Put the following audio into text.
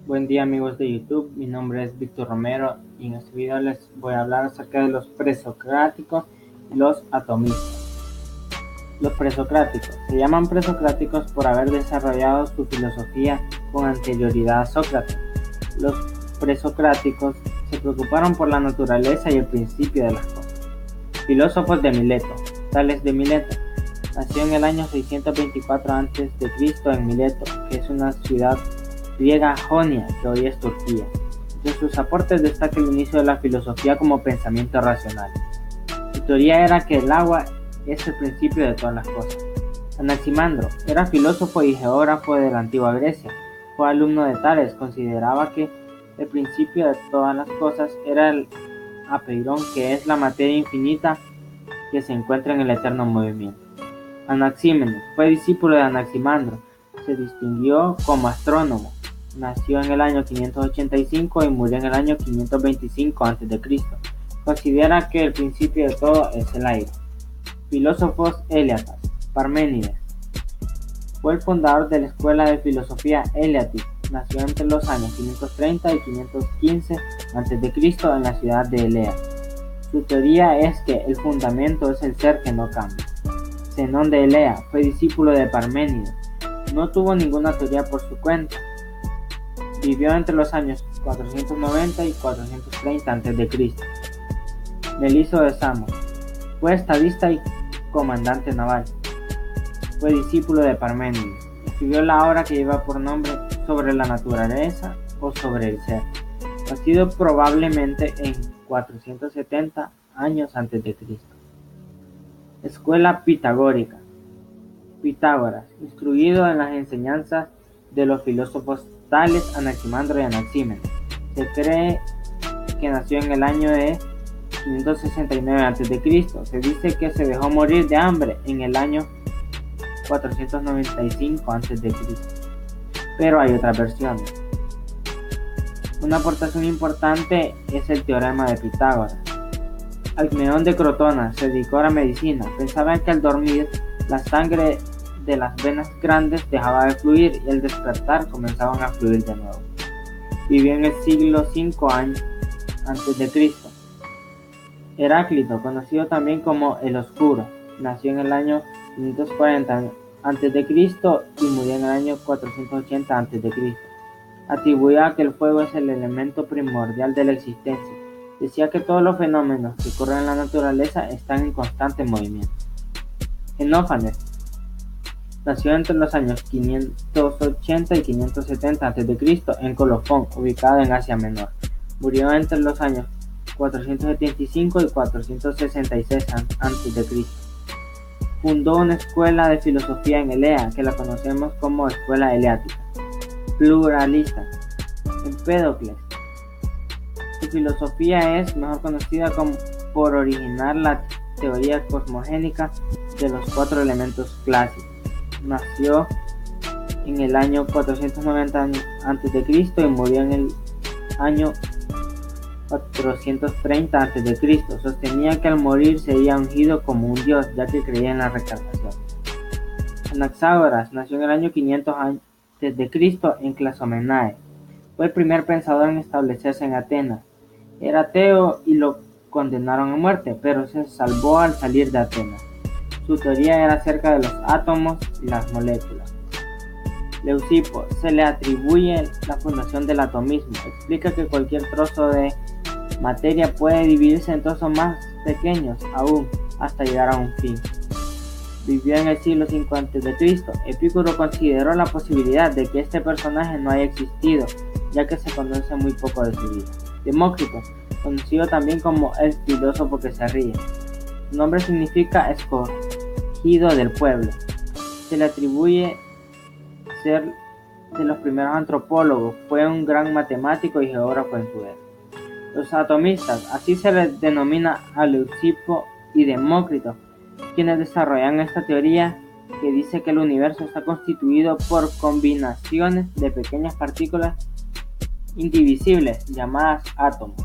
Buen día amigos de YouTube, mi nombre es Víctor Romero y en este video les voy a hablar acerca de los presocráticos y los atomistas. Los presocráticos se llaman presocráticos por haber desarrollado su filosofía con anterioridad a Sócrates. Los presocráticos se preocuparon por la naturaleza y el principio de las cosas. Filósofos de Mileto. Tales de Mileto nació en el año 624 a.C. en Mileto, que es una ciudad griega Jonia, que hoy es Turquía. De sus aportes destaca el inicio de la filosofía como pensamiento racional. Su teoría era que el agua es el principio de todas las cosas. Anaximandro era filósofo y geógrafo de la antigua Grecia. Fue alumno de Tales. Consideraba que el principio de todas las cosas era el apeirón, que es la materia infinita que se encuentra en el eterno movimiento. Anaxímenes fue discípulo de Anaximandro. Se distinguió como astrónomo. Nació en el año 585 y murió en el año 525 a.C. Considera que el principio de todo es el aire. Filósofos Eleatas. Parménides fue el fundador de la escuela de filosofía eleatis. Nació entre los años 530 y 515 a.C. en la ciudad de Elea. Su teoría es que el fundamento es el ser que no cambia. Zenón de Elea fue discípulo de Parménides. No tuvo ninguna teoría por su cuenta. Vivió entre los años 490 y 430 a.C. Meliso de Samos fue estadista y comandante naval. Fue discípulo de Parménides. Escribió la obra que lleva por nombre Sobre la naturaleza o sobre el ser, nacido probablemente en 470 años a.C. Escuela pitagórica. Pitágoras, instruido en las enseñanzas de los filósofos Tales, Anaximandro y Anaxímenes. Se cree que nació en el año de 569 a.C. Se dice que se dejó morir de hambre en el año 495 a.C. Pero hay otras versiones. Una aportación importante es el teorema de Pitágoras. Alcmeón de Crotona se dedicó a la medicina. Pensaba que al dormir la sangre de las venas grandes dejaba de fluir y al despertar comenzaban a fluir de nuevo. Vivió en el siglo V a.C. Heráclito, conocido también como el Oscuro, nació en el año 540 a.C. y murió en el año 480 a.C. Atribuía que el fuego es el elemento primordial de la existencia. Decía que todos los fenómenos que ocurren en la naturaleza están en constante movimiento. Xenófanes nació entre los años 580 y 570 a.C. en Colofón, ubicado en Asia Menor. Murió entre los años 475 y 466 a.C. Fundó una escuela de filosofía en Elea, que la conocemos como escuela eleática. Pluralista. Empédocles. Su filosofía es mejor conocida por originar la teoría cosmogénica de los 4 elementos clásicos. Nació en el año 490 a.C. y murió en el año 430 a.C. Sostenía que al morir sería ungido como un dios, ya que creía en la reencarnación. Anaxágoras nació en el año 500 a.C. en Clazomenae. Fue el primer pensador en establecerse en Atenas. Era ateo y lo condenaron a muerte, pero se salvó al salir de Atenas. Su teoría era acerca de los átomos y las moléculas. Leucipo se le atribuye la fundación del atomismo. Explica que cualquier trozo de materia puede dividirse en trozos más pequeños aún, hasta llegar a un fin. Vivió en el siglo V a.C. Epicuro consideró la posibilidad de que este personaje no haya existido, ya que se conoce muy poco de su vida. Demócrito, conocido también como el filósofo que se ríe. Su nombre significa escogido del pueblo. Se le atribuye ser de los primeros antropólogos. Fue un gran matemático y geógrafo en su época. Los atomistas, así se les denomina a Leucipo y Demócrito, quienes desarrollan esta teoría que dice que el universo está constituido por combinaciones de pequeñas partículas indivisibles llamadas átomos.